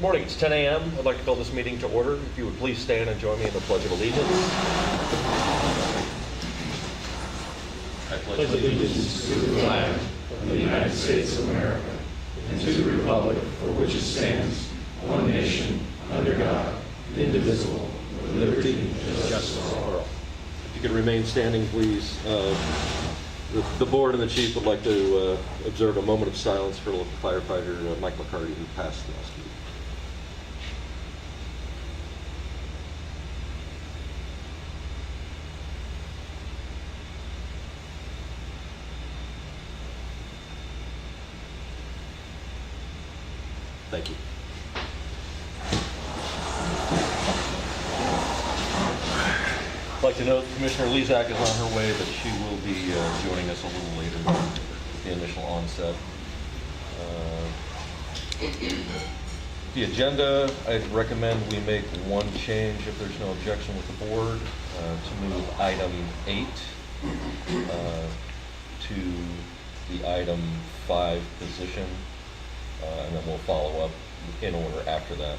Morning, it's 10 a.m. I'd like to call this meeting to order. If you would please stand and join me in the Pledge of Allegiance. I pledge allegiance to the flag of the United States of America and to the republic for which it stands, one nation, under God, indivisible, with liberty and justice for all. If you could remain standing, please. The board and the chief would like to observe a moment of silence for local firefighter Mike McCarty, who passed last week. Thank you. I'd like to note Commissioner Lezak is on her way, but she will be joining us a little later than the initial onset. The agenda, I'd recommend we make one change if there's no objection with the board, to move item 8 to the item 5 position. And then we'll follow up in order after that,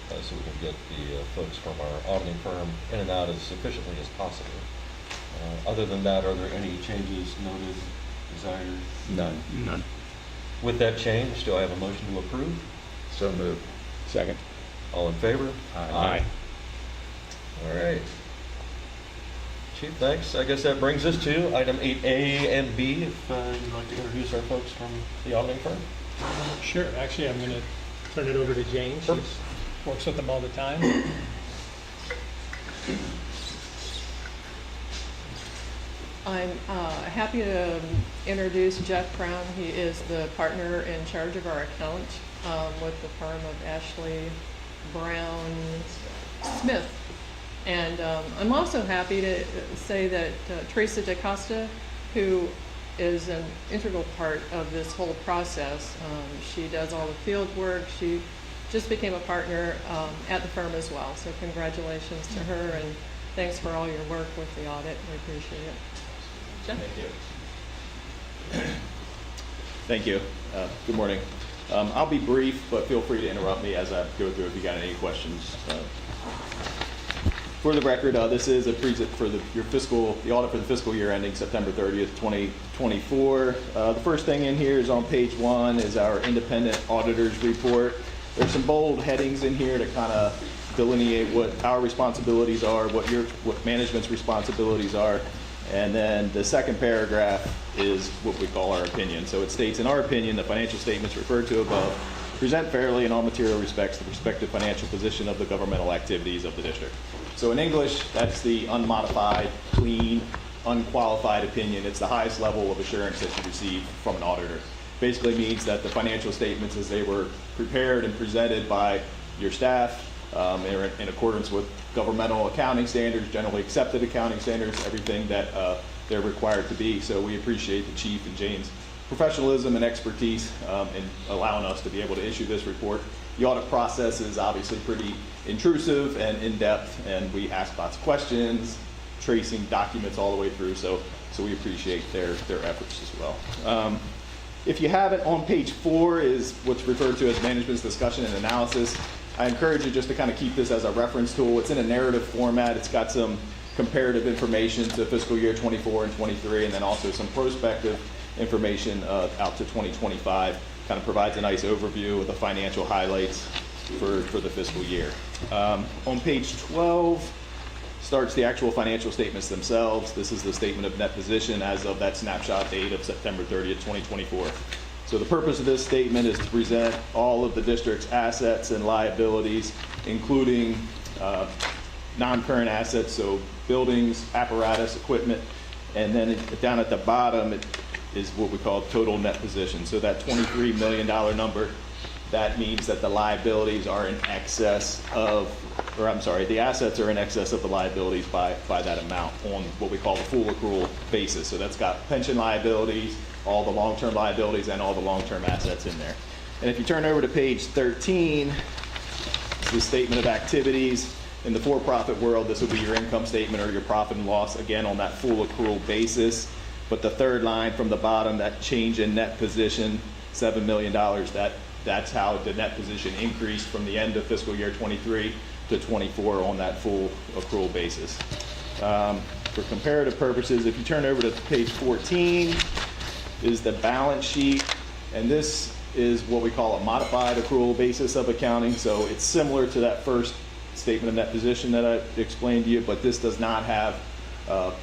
so we can get the folks from our auditing firm in and out as efficiently as possible. Other than that, are there any changes noted, desired? None. With that change, do I have a motion to approve? So moved. Second. All in favor? Aye. All right. Chief, thanks. I guess that brings us to item 8A and B, if you'd like to introduce our folks from the auditing firm. Sure. Actually, I'm going to turn it over to Jane. She works with them all the time. I'm happy to introduce Jeff Brown. He is the partner in charge of our account with the firm of Ashley Brown Smith. And I'm also happy to say that Teresa DaCosta, who is an integral part of this whole process. She does all the field work. She just became a partner at the firm as well. So congratulations to her, and thanks for all your work with the audit. We appreciate it. Jeff? Thank you. Thank you. Good morning. I'll be brief, but feel free to interrupt me as I go through if you got any questions. For the record, this is a present for the audit for the fiscal year ending September 30th, 2024. The first thing in here is on page 1 is our independent auditor's report. There's some bold headings in here to kind of delineate what our responsibilities are, what management's responsibilities are, and then the second paragraph is what we call our opinion. So it states, in our opinion, the financial statements referred to above present fairly in all material respects the respective financial position of the governmental activities of the district. So in English, that's the unmodified, clean, unqualified opinion. It's the highest level of assurance that you receive from an auditor. Basically means that the financial statements as they were prepared and presented by your staff are in accordance with governmental accounting standards, generally accepted accounting standards, everything that they're required to be. So we appreciate the Chief and Jane's professionalism and expertise in allowing us to be able to issue this report. The audit process is obviously pretty intrusive and in-depth, and we ask lots of questions, tracing documents all the way through, so we appreciate their efforts as well. If you have it, on page 4 is what's referred to as management's discussion and analysis. I encourage you just to kind of keep this as a reference tool. It's in a narrative format. It's got some comparative information to fiscal year 24 and 23, and then also some prospective information out to 2025. Kind of provides a nice overview of the financial highlights for the fiscal year. On page 12 starts the actual financial statements themselves. This is the statement of net position as of that snapshot date of September 30th, 2024. So the purpose of this statement is to present all of the district's assets and liabilities, including non-current assets, so buildings, apparatus, equipment, and then down at the bottom it is what we call total net position. So that $23 million number, that means that the liabilities are in excess of, or I'm sorry, the assets are in excess of the liabilities by that amount on what we call the full accrual basis. So that's got pension liabilities, all the long-term liabilities, and all the long-term assets in there. And if you turn over to page 13, it's the statement of activities. In the for-profit world, this would be your income statement or your profit and loss, again, on that full accrual basis. But the third line from the bottom, that change in net position, $7 million, that that's how the net position increased from the end of fiscal year 23 to 24 on that full accrual basis. For comparative purposes, if you turn over to page 14, is the balance sheet, and this is what we call a modified accrual basis of accounting. So it's similar to that first statement of net position that I explained to you, but this does not have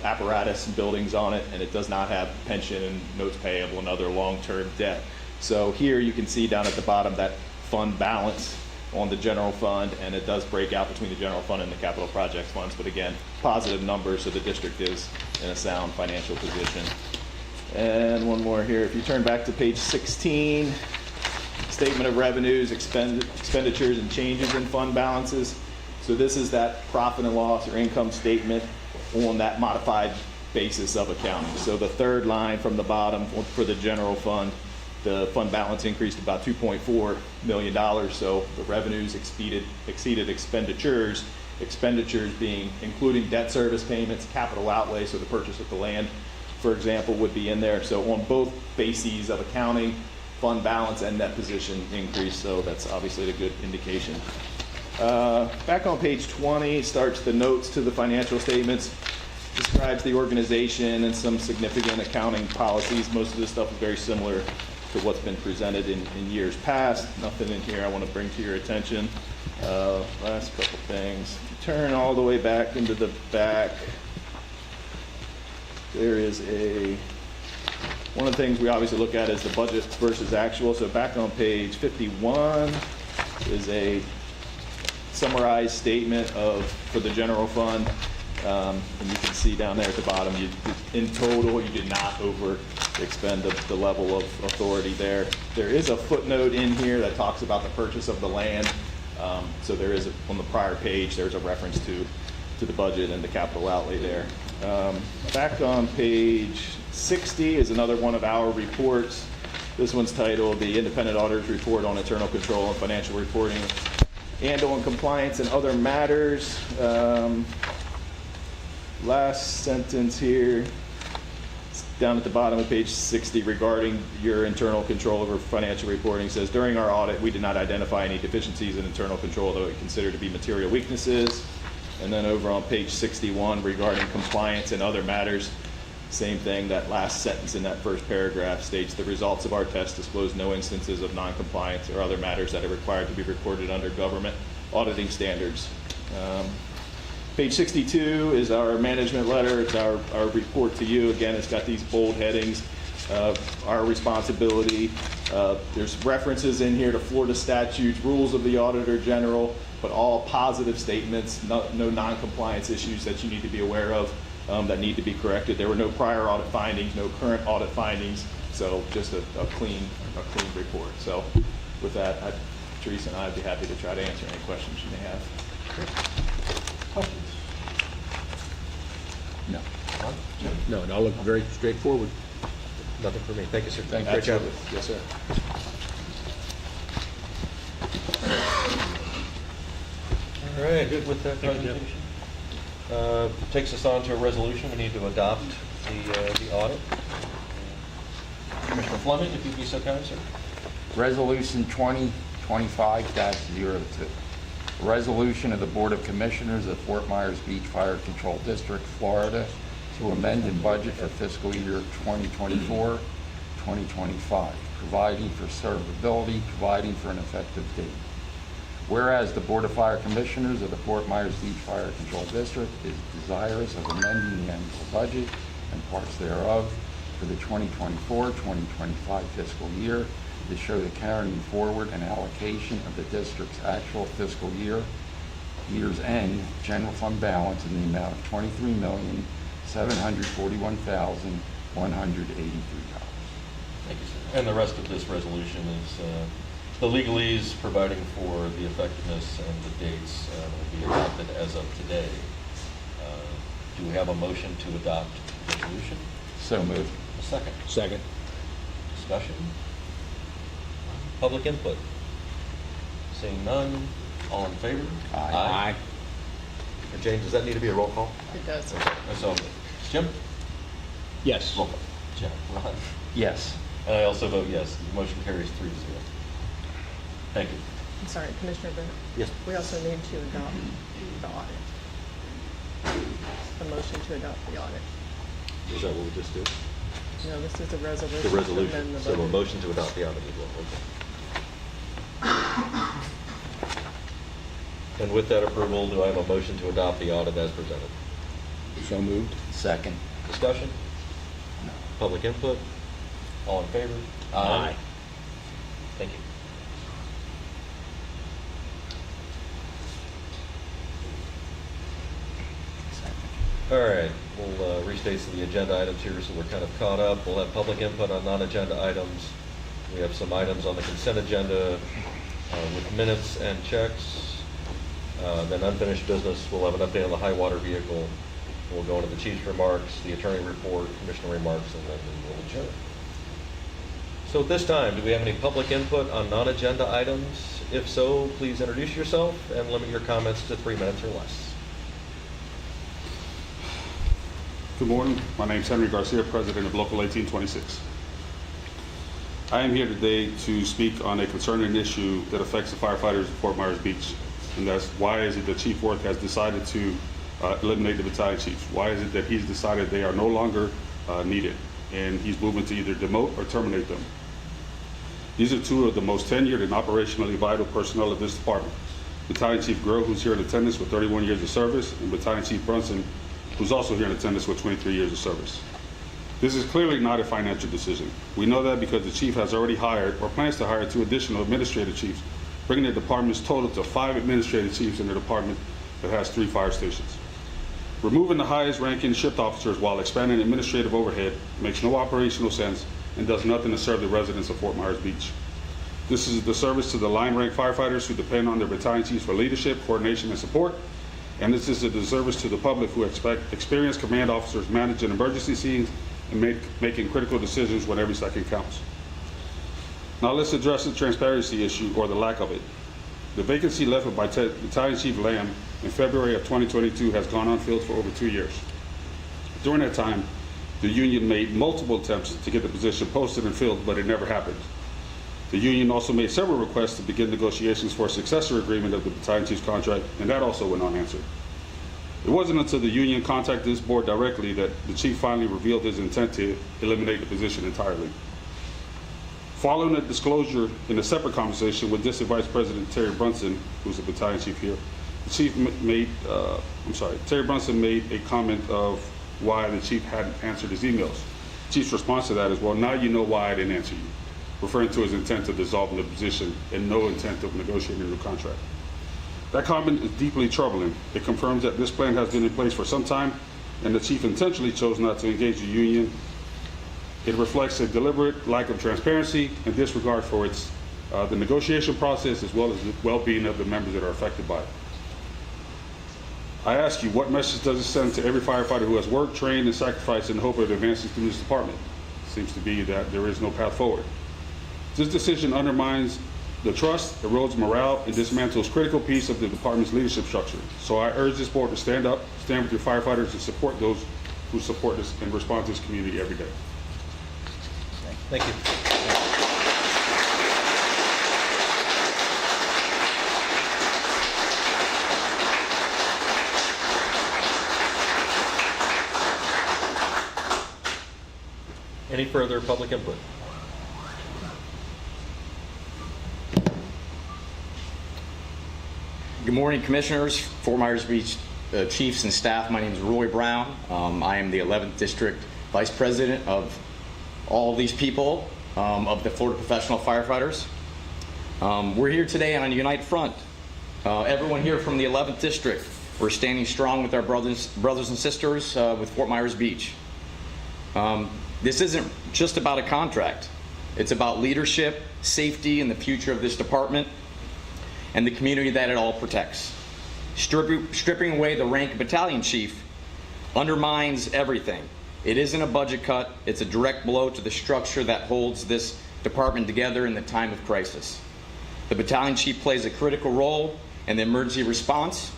apparatus and buildings on it, and it does not have pension and notes payable and other long-term debt. So here you can see down at the bottom that fund balance on the general fund, and it does break out between the general fund and the capital projects funds, but again, positive numbers, so the district is in a sound financial position. And one more here, if you turn back to page 16, statement of revenues, expenditures, and changes in fund balances. So this is that profit and loss or income statement on that modified basis of accounting. So the third line from the bottom for the general fund, the fund balance increased about $2.4 million. So the revenues exceeded expenditures. Expenditures being including debt service payments, capital outlay, so the purchase of the land, for example, would be in there. So on both bases of accounting, fund balance and net position increase. So that's obviously a good indication. Back on page 20 starts the notes to the financial statements, describes the organization and some significant accounting policies. Most of this stuff is very similar to what's been presented in years past. Nothing in here I want to bring to your attention. Last couple things. Turn all the way back into the back. There is one of the things we obviously look at is the budget versus actual. So back on page 51 is a summarized statement for the general fund. And you can see down there at the bottom, in total, you did not expend the level of authority there. There is a footnote in here that talks about the purchase of the land. So there is, on the prior page, there's a reference to the budget and the capital outlay there. Back on page 60 is another one of our reports. This one's titled The Independent Auditor's Report on Internal Control and Financial Reporting and on Compliance and Other Matters. Last sentence here, down at the bottom of page 60, regarding your internal control over financial reporting, says, during our audit, we did not identify any deficiencies in internal control that we consider to be material weaknesses. And then over on page 61, regarding compliance and other matters, same thing, that last sentence in that first paragraph states, the results of our test disclose no instances of non-compliance or other matters that are required to be reported under government auditing standards. Page 62 is our management letter. It's our report to you. Again, it's got these bold headings, our responsibility. There's references in here to Florida statutes, rules of the Auditor General, but all positive statements, no non-compliance issues that you need to be aware of that need to be corrected. There were no prior audit findings, no current audit findings, so just a clean report. So with that, Teresa and I would be happy to try to answer any questions you may have. Questions? No, it all looked very straightforward. Nothing for me. Thank you, sir. Thank you. Great job. Absolutely. Yes, sir. All right, good with that Thank you, Jeff. presentation. Takes us on to a resolution. We need to adopt the audit. Commissioner Fleming, if you'd be so kind, sir. Resolution 2025-02. Resolution of the Board of Commissioners of Fort Myers Beach Fire Control District, Florida, to amend and budget for fiscal year 2024-2025, providing for servability, providing for an effective date. Whereas the Board of Fire Commissioners of the Fort Myers Beach Fire Control District is desirous of amending the annual budget and parts thereof for the 2024-2025 fiscal year to show the carrying forward and allocation of the district's actual fiscal year's end general fund balance in the amount of $23,741,183. Thank you, sir. And the rest of this resolution is the legalese providing for the effectiveness and the dates will be adopted as of today. Do we have a motion to adopt the resolution? So moved. A second. Second. Discussion? Public input? Seeing none, all in favor? Aye. And Jane, does that need to be a roll call? It does. Okay, that's all. Jim? Yes. Roll call. Jim, Ron? Yes. And I also vote yes. The motion carries 3-0. Thank you. I'm sorry, Commissioner Bennett. Yes. We also need to adopt the audit. A motion to adopt the audit. Is that what we just did? No, this is a resolution. The to resolution, amend the so a budget. motion to adopt the audit as well, okay. And with that approval, do I have a motion to adopt the audit as presented? So moved. Second. Discussion? Public input? All in favor? Aye. Thank you. All right, we'll restate some of the agenda items here so we're kind of caught up. We'll have public input on non-agenda items. We have some items on the consent agenda with minutes and checks. Then unfinished business, we'll have an update on the high water vehicle. We'll go into the chief's remarks, the attorney report, commissioner remarks, and then we will adjourn. So at this time, do we have any public input on non-agenda items? If so, please introduce yourself and limit your comments to 3 minutes or less. Good morning. My name is Henry Garcia, president of Local 1826. I am here today to speak on a concerning issue that affects the firefighters of Fort Myers Beach. And that's why is it that Chief Worth has decided to eliminate the battalion chiefs? Why is it that he's decided they are no longer needed and he's moving to either demote or terminate them? These are two of the most tenured and operationally vital personnel of this department. Battalion Chief Grill, who's here in attendance with 31 years of service, and Battalion Chief Brunson, who's also here in attendance with 23 years of service. This is clearly not a financial decision. We know that because the chief has already hired or plans to hire 2 additional administrative chiefs, bringing the department's total to 5 administrative chiefs in the department that has 3 fire stations. Removing the highest ranking shift officers while expanding administrative overhead makes no operational sense and does nothing to serve the residents of Fort Myers Beach. This is a disservice to the line rank firefighters who depend on their battalion chiefs for leadership, coordination, and support. And this is a disservice to the public who expect experienced command officers managing emergency scenes and making critical decisions when every second counts. Now let's address the transparency issue, or the lack of it. The vacancy left by Battalion Chief Lamb in February of 2022 has gone unfilled for over 2 years. During that time, the union made multiple attempts to get the position posted and filled, but it never happened. The union also made several requests to begin negotiations for a successor agreement of the battalion chief's contract, and that also went unanswered. It wasn't until the union contacted this board directly that the chief finally revealed his intent to eliminate the position entirely. Following a disclosure in a separate conversation with District Vice President Terry Brunson, who's the battalion chief here, the chief Terry Brunson made a comment of why the chief hadn't answered his emails. The chief's response to that is, well, now you know why I didn't answer you, referring to his intent of dissolving the position and no intent of negotiating a new contract. That comment is deeply troubling. It confirms that this plan has been in place for some time and the chief intentionally chose not to engage the union. It reflects a deliberate lack of transparency and disregard for the negotiation process as well as the well-being of the members that are affected by it. I ask you, what message does it send to every firefighter who has worked, trained, and sacrificed in the hope of advancing through this department? It seems to be that there is no path forward. This decision undermines the trust, erodes morale, and dismantles critical piece of the department's leadership structure. So I urge this board to stand up, stand with your firefighters, and support those who support this and respond to this community every day. Thank you. Any further public input? Good morning, Commissioners, Fort Myers Beach Chiefs and staff. My name is Roy Brown. I am the 11th District Vice President of all these people of the Florida Professional Firefighters. We're here today on a united front. Everyone here from the 11th District, we're standing strong with our brothers and sisters with Fort Myers Beach. This isn't just about a contract. It's about leadership, safety, and the future of this department and the community that it all protects. Stripping away the rank of battalion chief undermines everything. It isn't a budget cut, it's a direct blow to the structure that holds this department together in the time of crisis. The battalion chief plays a critical role in the emergency response,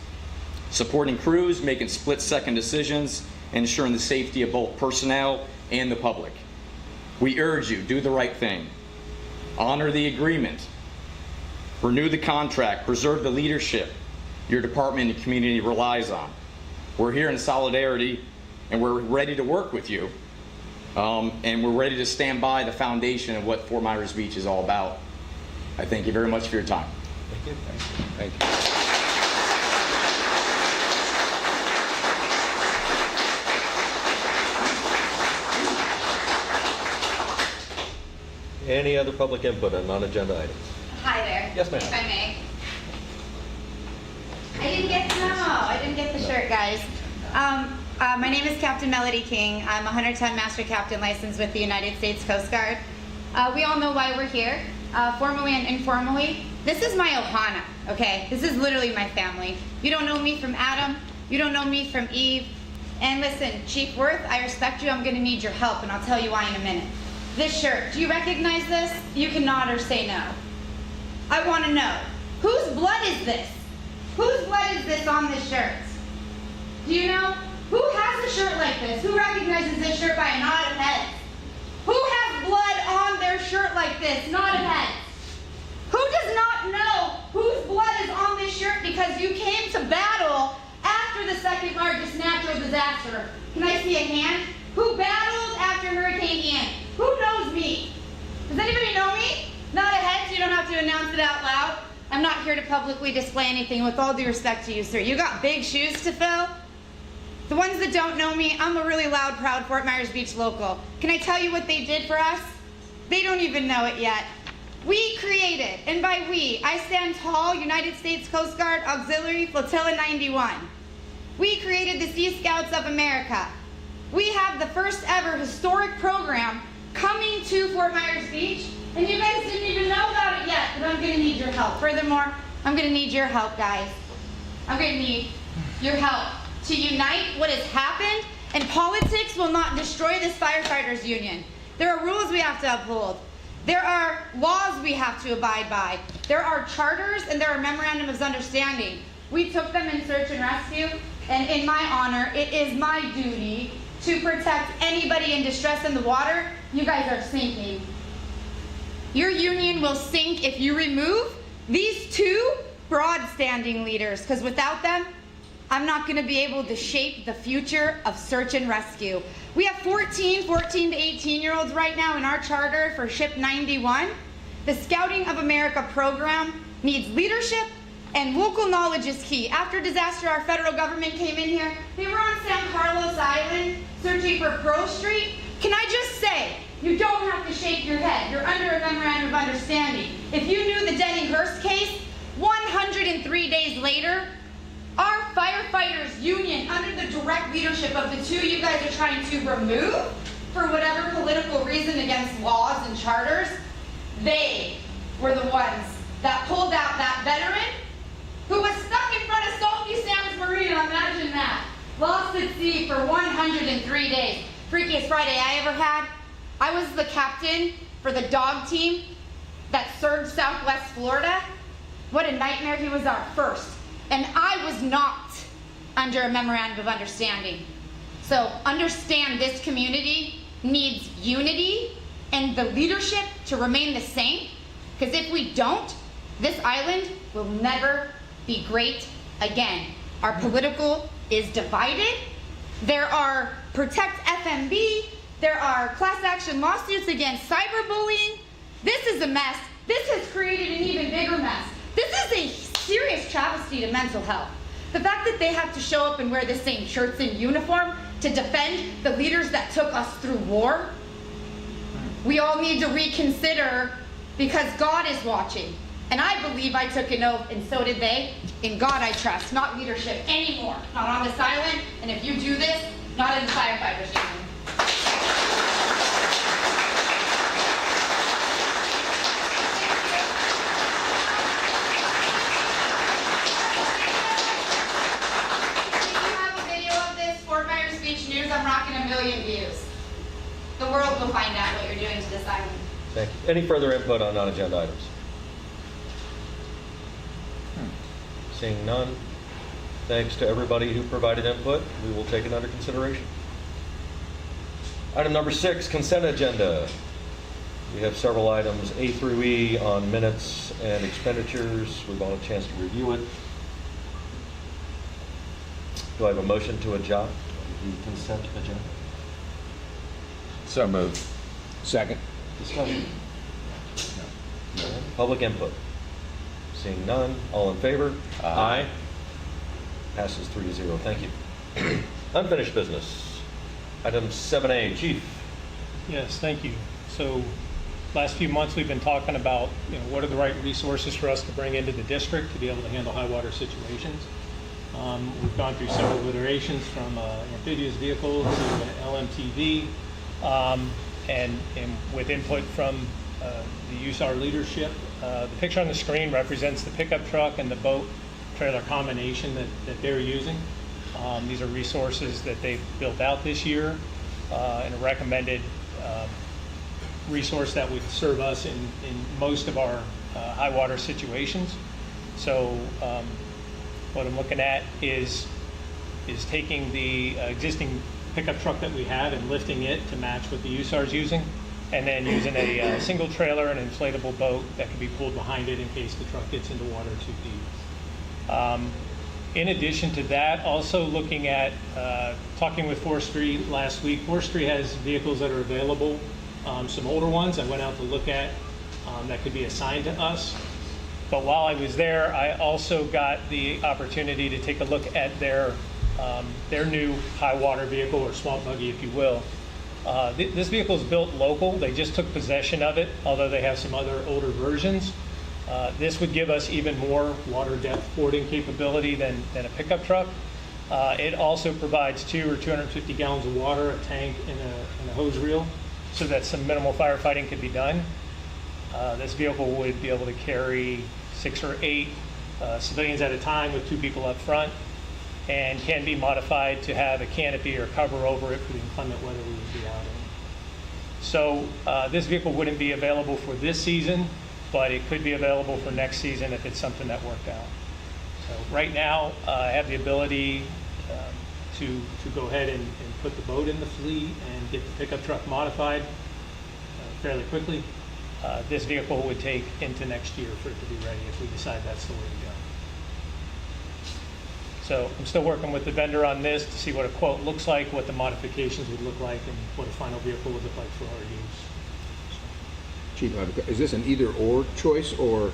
supporting crews, making split-second decisions, and ensuring the safety of both personnel and the public. We urge you, do the right thing. Honor the agreement. Renew the contract. Preserve the leadership your department and community relies on. We're here in solidarity, and we're ready to work with you. And we're ready to stand by the foundation of what Fort Myers Beach is all about. I thank you very much for your time. Thank you. Thank you. Any other public input on non-agenda items? Hi there. Yes, ma'am. If I may. I didn't get the shirt, guys. My name is Captain Melody King. I'm a 110 Master Captain licensed with the United States Coast Guard. We all know why we're here, formally and informally. This is my Ohana, okay? This is literally my family. You don't know me from Adam. You don't know me from Eve. And listen, Chief Worth, I respect you. I'm gonna need your help, and I'll tell you why in a minute. This shirt, do you recognize this? You can nod or say no. I want to know, whose blood is this? Whose blood is this on this shirt? Do you know? Who has a shirt like this? Who recognizes this shirt by a nod of heads? Who has blood on their shirt like this? Nod of heads. Who does not know whose blood is on this shirt because you came to battle after the second largest natural disaster? Can I see a hand? Who battled after Hurricane Ian? Who knows me? Does anybody know me? Nod of heads, you don't have to announce it out loud. I'm not here to publicly display anything, with all due respect to you, sir. You got big shoes to fill. The ones that don't know me, I'm a really loud, proud Fort Myers Beach local. Can I tell you what they did for us? They don't even know it yet. We created, and by we, I stand tall, United States Coast Guard Auxiliary Flotilla 91. We created the Sea Scouts of America. We have the first ever historic program coming to Fort Myers Beach, and you guys didn't even know about it yet, but I'm gonna need your help. Furthermore, I'm gonna need your help, guys. I'm gonna need your help to unite what has happened, and politics will not destroy this firefighters union. There are rules we have to uphold. There are laws we have to abide by. There are charters and there are memorandums of understanding. We took them in search and rescue, and in my honor, it is my duty to protect anybody in distress in the water. You guys are sinking. Your union will sink if you remove these two broad-standing leaders, because without them, I'm not going to be able to shape the future of search and rescue. We have 14 to 18-year-olds right now in our charter for Ship 91. The Scouting of America program needs leadership, and local knowledge is key. After disaster, our federal government came in here. They were on San Carlos Island searching for Pearl Street. Can I just say, you don't have to shake your head. You're under a memorandum of understanding. If you knew the Denning-Hurst case, 103 days later, our firefighters union, under the direct leadership of the two you guys are trying to remove for whatever political reason against laws and charters, they were the ones that pulled out that veteran who was stuck in front of Salty Sam's Marina, imagine that. Lost at sea for 103 days. Freakiest Friday I ever had. I was the captain for the dog team that served Southwest Florida. What a nightmare. He was our first. And I was not under a memorandum of understanding. So understand, this community needs unity and the leadership to remain the same, because if we don't, this island will never be great again. Our political is divided. There are Protect FMB. There are class action lawsuits against cyberbullying. This is a mess. This has created an even bigger mess. This is a serious travesty to mental health. The fact that they have to show up and wear the same shirts and uniform to defend the leaders that took us through war. We all need to reconsider, because God is watching. And I believe I took an oath, and so did they. In God I trust, not leadership anymore. Not on this island, and if you do this, not in the firefighters union. I'm rocking 1 million views. The world will find out what you're doing to this island. Thank you. Any further input on non-agenda items? Seeing none, thanks to everybody who provided input. We will take it under consideration. Item number 6, consent agenda. We have several items, A through E, on minutes and expenditures. We've all had a chance to review it. Do I have a motion to adopt the consent agenda? So moved. Second. Discussion. Public input. Seeing none, all in favor? Aye. Passes 3-0. Thank you. Unfinished business. Item 7A, Chief. Yes, thank you. So last few months, we've been talking about, what are the right resources for us to bring into the district to be able to handle high water situations. We've gone through several iterations from amphibious vehicles to LMTV, and with input from the USAR leadership. The picture on the screen represents the pickup truck and the boat trailer combination that they're using. These are resources that they've built out this year, and a recommended resource that would serve us in most of our high water situations. So what I'm looking at is taking the existing pickup truck that we have and lifting it to match what the USAR is using, and then using a single trailer and inflatable boat that can be pulled behind it in case the truck gets into water too deep. In addition to that, also looking at, talking with Forestry last week, Forestry has vehicles that are available, some older ones I went out to look at that could be assigned to us. But while I was there, I also got the opportunity to take a look at their new high water vehicle, or swamp buggy, if you will. This vehicle is built local. They just took possession of it, although they have some other older versions. This would give us even more water depth fording capability than a pickup truck. It also provides 200 or 250 gallons of water, a tank, and a hose reel, so that some minimal firefighting could be done. This vehicle would be able to carry 6 or 8 civilians at a time with 2 people up front, and can be modified to have a canopy or cover over it for the inclement weather we would be out in. So this vehicle wouldn't be available for this season, but it could be available for next season if it's something that worked out. So right now, I have the ability to go ahead and put the boat in the fleet and get the pickup truck modified fairly quickly. This vehicle would take into next year for it to be ready if we decide that's the way to go. So I'm still working with the vendor on this to see what a quote looks like, what the modifications would look like, and what a final vehicle would look like for our use. Chief, is this an either-or choice, or,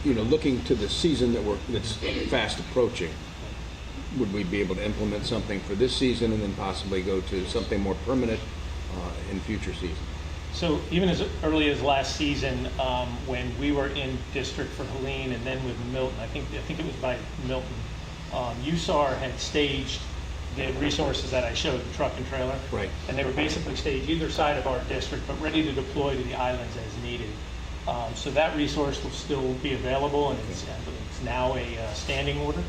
looking to the season that's fast approaching, would we be able to implement something for this season and then possibly go to something more permanent in future seasons? So even as early as last season, when we were in district for Helene and then with Milton, I think it was by Milton, USAR had staged the resources that I showed, the truck and trailer. Right. And they were basically staged either side of our district, but ready to deploy to the islands as needed. So that resource will still be available, and it's now a standing order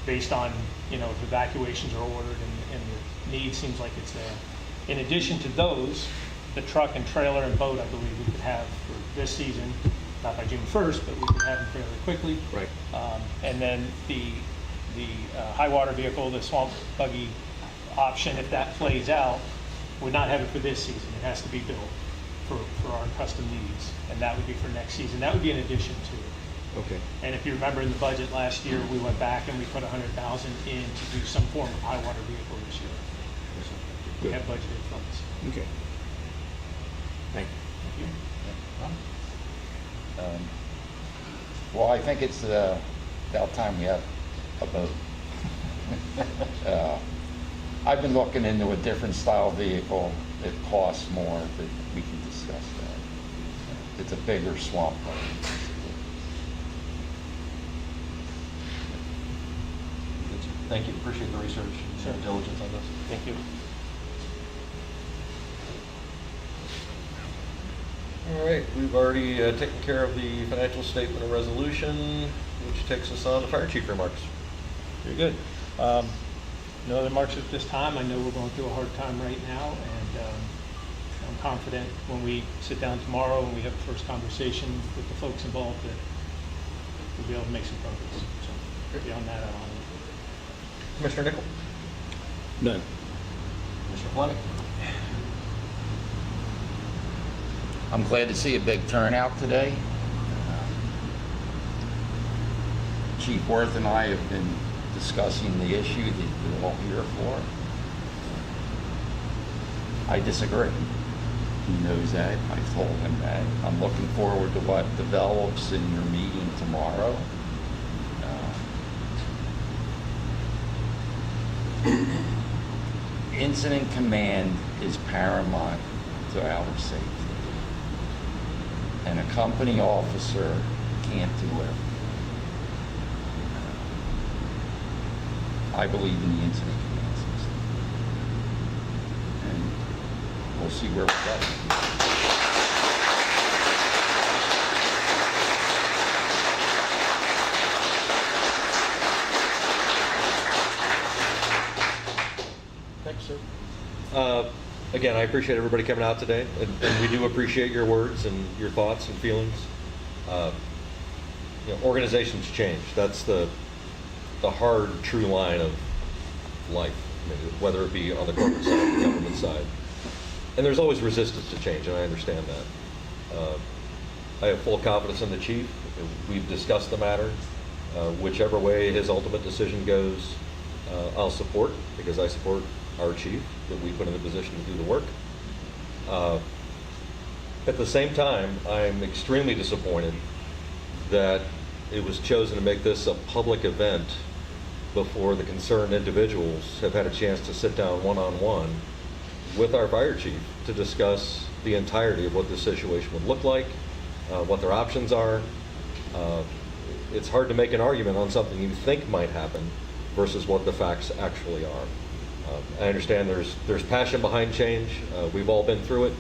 based on, if evacuations are ordered and the need seems like it's there. In addition to those, the truck and trailer and boat, I believe we could have for this season, not by June 1st, but we could have them fairly quickly. Right. And then the high water vehicle, the swamp buggy option, if that plays out, would not have it for this season. It has to be built for our custom needs, and that would be for next season. That would be in addition to it. Okay. And if you remember in the budget last year, we went back and we put $100,000 in to do some form of high water vehicle this year. So we have budgeted funds. Okay. Thank you. Well, I think it's about time we have a vote. I've been looking into a different style vehicle that costs more, but we can discuss that. It's a bigger swamp boat. Thank you. Appreciate the research and diligence on this. Thank you. All right, we've already taken care of the financial statement and resolution, which takes us on to fire chief remarks. Very good. No other remarks at this time. I know we're going through a hard time right now, and I'm confident when we sit down tomorrow and we have the first conversation with the folks involved that we'll be able to make some progress. So beyond that, I don't have anything. Commissioner Nickel. None. Commissioner Fleming. I'm glad to see a big turnout today. Chief Worth and I have been discussing the issue that you're all here for. I disagree. He knows that. I told him that. I'm looking forward to what develops in your meeting tomorrow. Incident command is paramount to our safety. And a company officer can't do everything. I believe in the incident command system. And we'll see where we go. Thanks, sir. Again, I appreciate everybody coming out today, and we do appreciate your words and your thoughts and feelings. Organizations change. That's the hard, true line of life, whether it be on the corporate side or the government side. And there's always resistance to change, and I understand that. I have full confidence in the chief. We've discussed the matter. Whichever way his ultimate decision goes, I'll support, because I support our chief that we put in a position to do the work. At the same time, I'm extremely disappointed that it was chosen to make this a public event before the concerned individuals have had a chance to sit down one-on-one with our fire chief to discuss the entirety of what this situation would look like, what their options are. It's hard to make an argument on something you think might happen versus what the facts actually are. I understand there's passion behind change. We've all been through it.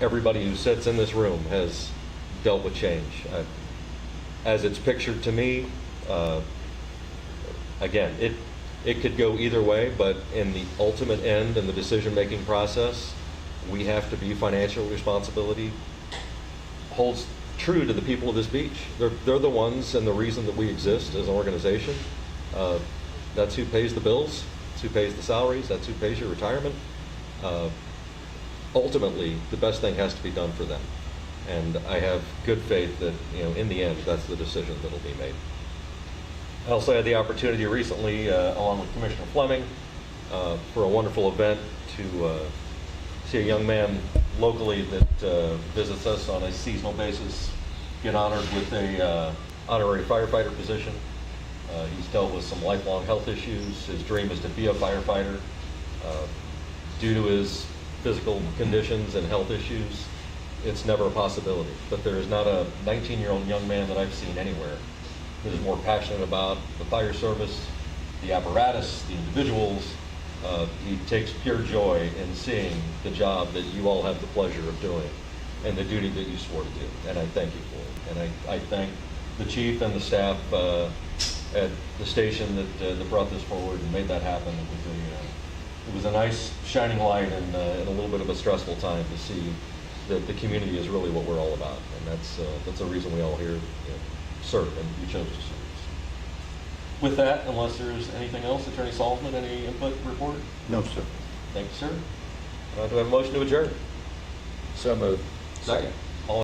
Everybody who sits in this room has dealt with change. As it's pictured to me, again, it could go either way, but in the ultimate end and the decision-making process, we have to be financial responsibility holds true to the people of this beach. They're the ones and the reason that we exist as an organization. That's who pays the bills. That's who pays the salaries. That's who pays your retirement. Ultimately, the best thing has to be done for them. And I have good faith that, in the end, that's the decision that'll be made. I also had the opportunity recently, along with Commissioner Fleming, for a wonderful event to see a young man locally that visits us on a seasonal basis get honored with a honorary firefighter position. He's dealt with some lifelong health issues. His dream is to be a firefighter. Due to his physical conditions and health issues, it's never a possibility. But there is not a 19-year-old young man that I've seen anywhere that is more passionate about the fire service, the apparatus, the individuals. He takes pure joy in seeing the job that you all have the pleasure of doing and the duty that you swore to do. And I thank you for it. And I thank the chief and the staff at the station that brought this forward and made that happen. It was a nice shining light in a little bit of a stressful time to see that the community is really what we're all about. And that's a reason we all here serve, and you chose to serve. With that, unless there's anything else, Attorney Salzman, any input report? No, sir. Thank you, sir. Do I have a motion to adjourn? So moved. Second.